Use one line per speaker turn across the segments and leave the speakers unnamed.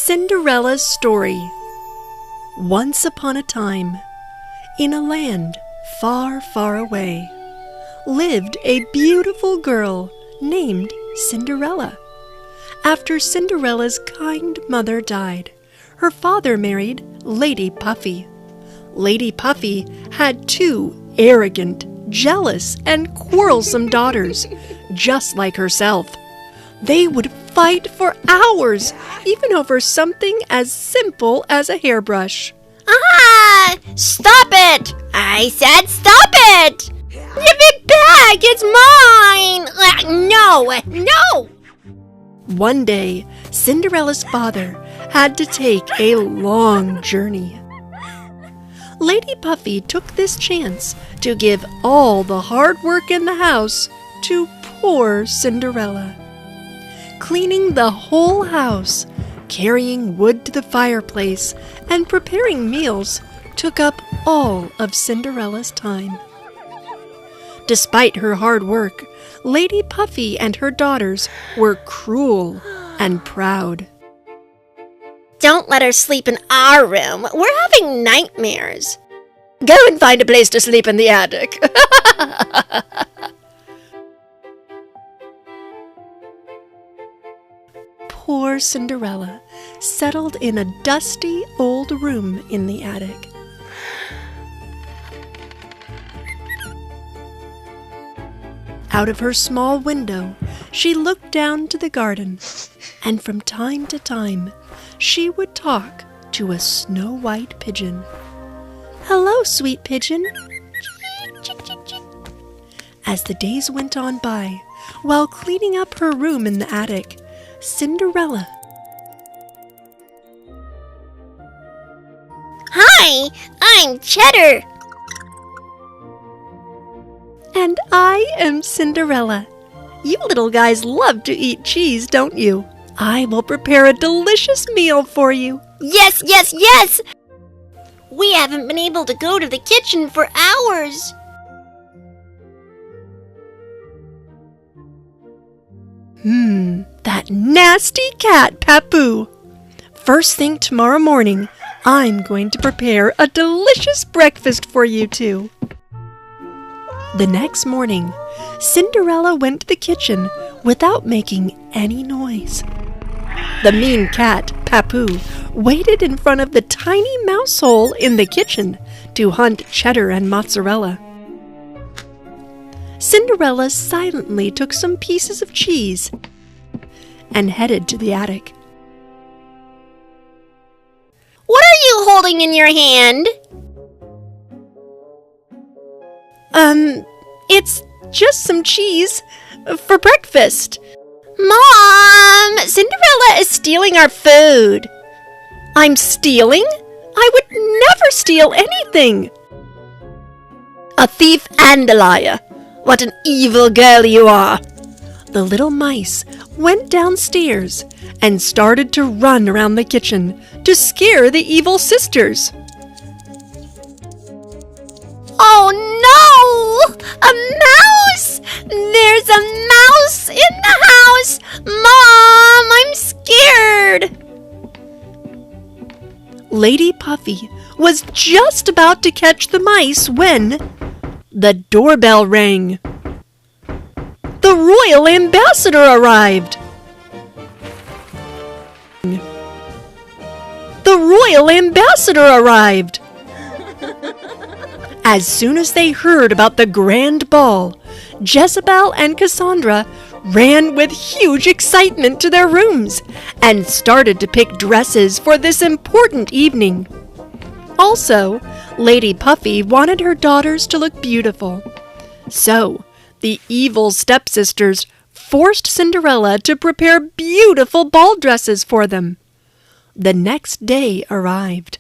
Cinderella's Story. Once upon a time, in a land far, far away, lived a beautiful girl named Cinderella. After Cinderella's kind mother died, her father married Lady Puffy. Lady Puffy had two arrogant, jealous, and quarrelsome daughters, just like herself. They would fight for hours, even over something as simple as a hairbrush.
Ah! Stop it! I said stop it! Give it back! It's mine! No!
One day, Cinderella's father had to take a long journey. Lady Puffy took this chance to give all the hard work in the house to poor Cinderella. Cleaning the whole house, carrying wood to the fireplace, and preparing meals took up all of Cinderella's time. Despite her hard work, Lady Puffy and her daughters were cruel and proud.
Don't let her sleep in our room. We're having nightmares.
Go and find a place to sleep in the attic. Poor Cinderella settled in a dusty old room in the attic. Out of her small window, she looked down to the garden, and from time to time, she would talk to a snow-white pigeon. "Hello, sweet pigeon." As the days went on by, while cleaning up her room in the attic, Cinderella.
Hi, I'm Cheddar.
And I am Cinderella. You little guys love to eat cheese, don't you? I will prepare a delicious meal for you.
Yes! We haven't been able to go to the kitchen for hours.
That nasty cat, Papu. First thing tomorrow morning, I'm going to prepare a delicious breakfast for you two. The next morning, Cinderella went to the kitchen without making any noise. The mean cat, Papu, waited in front of the tiny mouse hole in the kitchen to hunt cheddar and mozzarella. Cinderella silently took some pieces of cheese and headed to the attic.
What are you holding in your hand?
It's just some cheese for breakfast.
Mom! Cinderella is stealing our food.
I'm stealing? I would never steal anything. A thief and a liar. What an evil girl you are. The little mice went downstairs and started to run around the kitchen to scare the evil sisters.
Oh no! A mouse! There's a mouse in the house! Mom, I'm scared!
Lady Puffy was just about to catch the mice when the doorbell rang. The royal ambassador arrived. The royal ambassador arrived. As soon as they heard about the grand ball, Jezebel and Cassandra ran with huge excitement to their rooms and started to pick dresses for this important evening. Also, Lady Puffy wanted her daughters to look beautiful. So, the evil stepsisters forced Cinderella to prepare beautiful ball dresses for them. The next day arrived.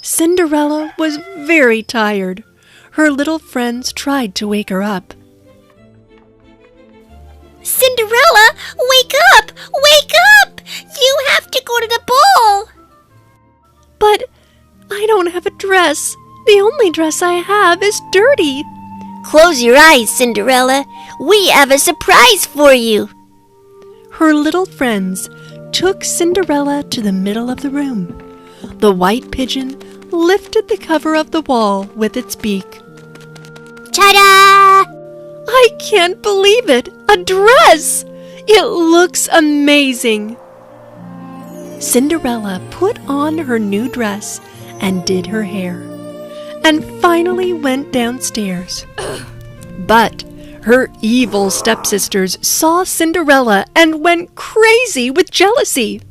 Cinderella was very tired. Her little friends tried to wake her up.
Cinderella, wake up! Wake up! You have to go to the ball!
But I don't have a dress. The only dress I have is dirty.
Close your eyes, Cinderella. We have a surprise for you.
Her little friends took Cinderella to the middle of the room. The white pigeon lifted the cover of the wall with its beak.
Ta-da!
I can't believe it! A dress! It looks amazing! Cinderella put on her new dress and did her hair, and finally went downstairs. But her evil stepsisters saw Cinderella and went crazy with jealousy.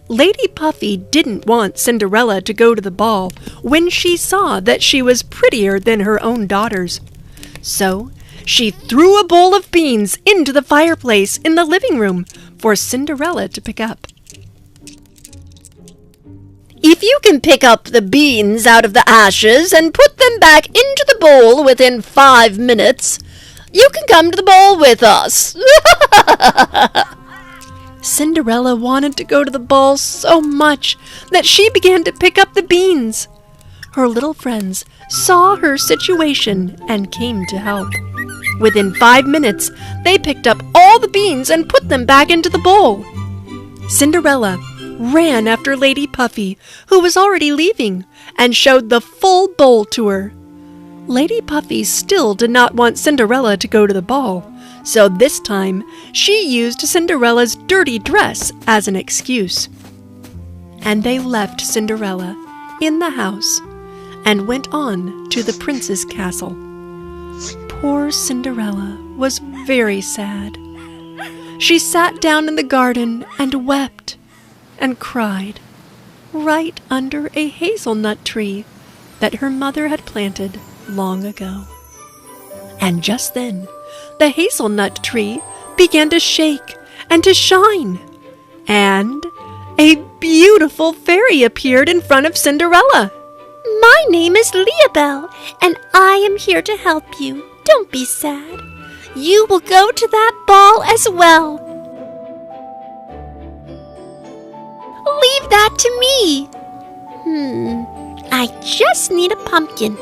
Lady Puffy didn't want Cinderella to go to the ball when she saw that she was prettier than her own daughters. So she threw a bowl of beans into the fireplace in the living room for Cinderella to pick up.
If you can pick up the beans out of the ashes and put them back into the bowl within 5 minutes, you can come to the ball with us.
Cinderella wanted to go to the ball so much that she began to pick up the beans. Her little friends saw her situation and came to help. Within 5 minutes, they picked up all the beans and put them back into the bowl. Cinderella ran after Lady Puffy, who was already leaving, and showed the full bowl to her. Lady Puffy still did not want Cinderella to go to the ball, so this time she used Cinderella's dirty dress as an excuse. And they left Cinderella in the house and went on to the prince's castle. Poor Cinderella was very sad. She sat down in the garden and wept and cried right under a hazelnut tree that her mother had planted long ago. And just then, the hazelnut tree began to shake and to shine, and a beautiful fairy appeared in front of Cinderella.
My name is Leabelle, and I am here to help you. Don't be sad. You will go to that ball as well. Leave that to me. I just need a pumpkin.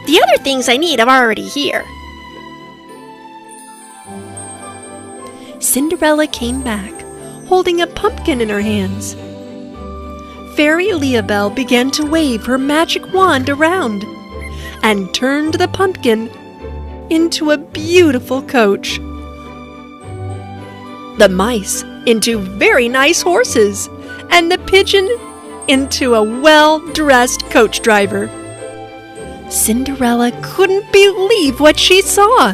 The other things I need are already here.
Cinderella came back, holding a pumpkin in her hands. Fairy Leabelle began to wave her magic wand around and turned the pumpkin into a beautiful coach, the mice into very nice horses, and the pigeon into a well-dressed coach driver. Cinderella couldn't believe what she saw.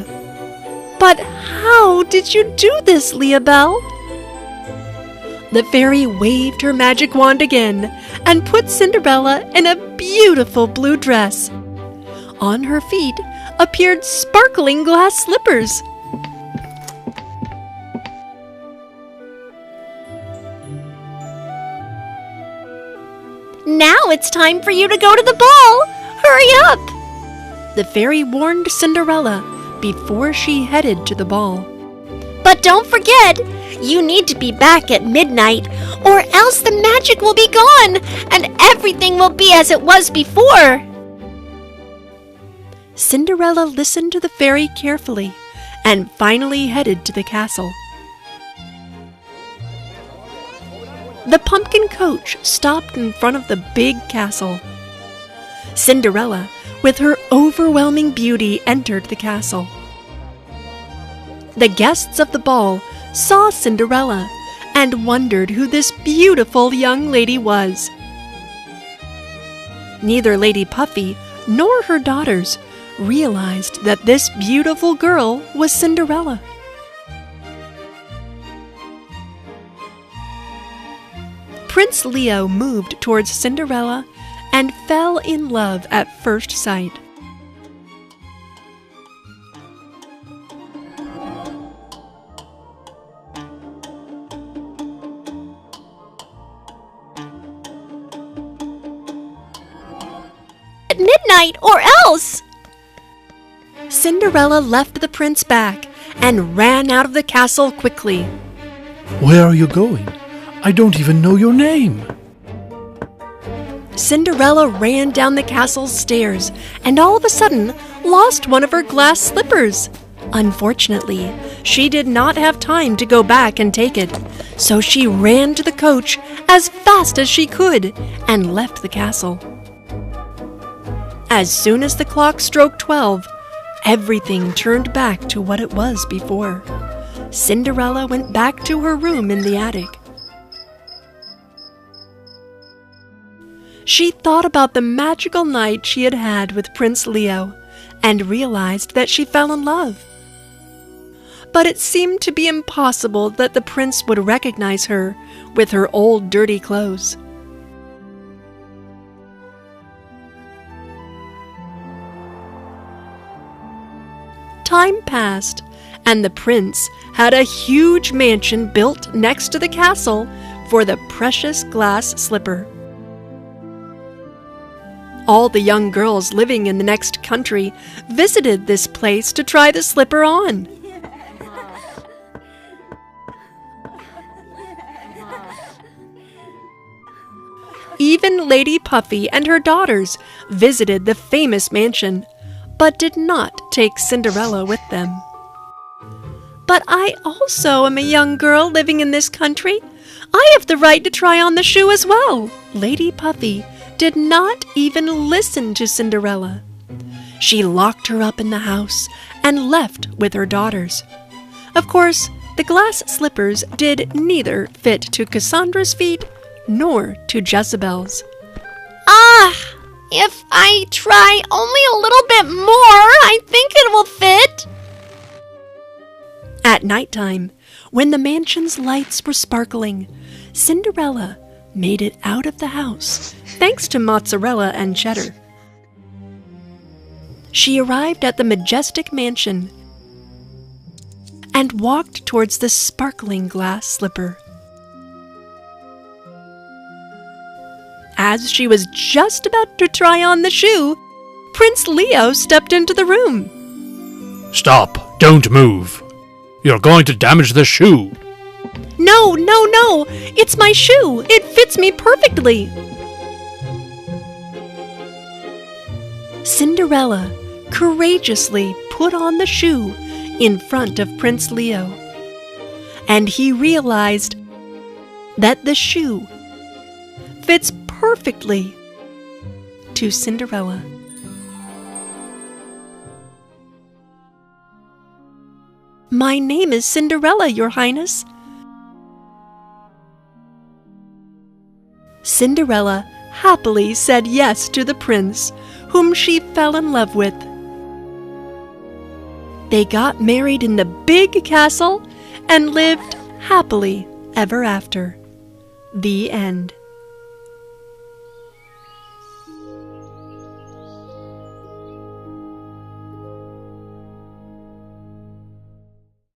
But how did you do this, Leabelle? The fairy waved her magic wand again and put Cinderella in a beautiful blue dress. On her feet appeared sparkling glass slippers.
Now it's time for you to go to the ball. Hurry up!
The fairy warned Cinderella before she headed to the ball.
But don't forget, you need to be back at midnight, or else the magic will be gone, and everything will be as it was before.
Cinderella listened to the fairy carefully and finally headed to the castle. The pumpkin coach stopped in front of the big castle. Cinderella, with her overwhelming beauty, entered the castle. The guests of the ball saw Cinderella and wondered who this beautiful young lady was. Neither Lady Puffy nor her daughters realized that this beautiful girl was Cinderella. Prince Leo moved towards Cinderella and fell in love at first sight.
At midnight, or else!
Cinderella left the prince back and ran out of the castle quickly.
Where are you going? I don't even know your name.
Cinderella ran down the castle's stairs and all of a sudden lost one of her glass slippers. Unfortunately, she did not have time to go back and take it, so she ran to the coach as fast as she could and left the castle. As soon as the clock struck 12, everything turned back to what it was before. Cinderella went back to her room in the attic. She thought about the magical night she had had with Prince Leo and realized that she fell in love. But it seemed to be impossible that the prince would recognize her with her old dirty clothes. Time passed, and the prince had a huge mansion built next to the castle for the precious glass slipper. All the young girls living in the next country visited this place to try the slipper on. Even Lady Puffy and her daughters visited the famous mansion, but did not take Cinderella with them. "But I also am a young girl living in this country. I have the right to try on the shoe as well." Lady Puffy did not even listen to Cinderella. She locked her up in the house and left with her daughters. Of course, the glass slippers did neither fit to Cassandra's feet nor to Jezebel's.
If I try only a little bit more, I think it will fit.
At nighttime, when the mansion's lights were sparkling, Cinderella made it out of the house, thanks to mozzarella and cheddar. She arrived at the majestic mansion and walked towards the sparkling glass slipper. As she was just about to try on the shoe, Prince Leo stepped into the room.
Stop! Don't move! You're going to damage the shoe!
No! It's my shoe! It fits me perfectly! Cinderella courageously put on the shoe in front of Prince Leo, and he realized that the shoe fits perfectly to Cinderella. "My name is Cinderella, Your Highness." Cinderella happily said yes to the prince, whom she fell in love with. They got married in the big castle and lived happily ever after. The end.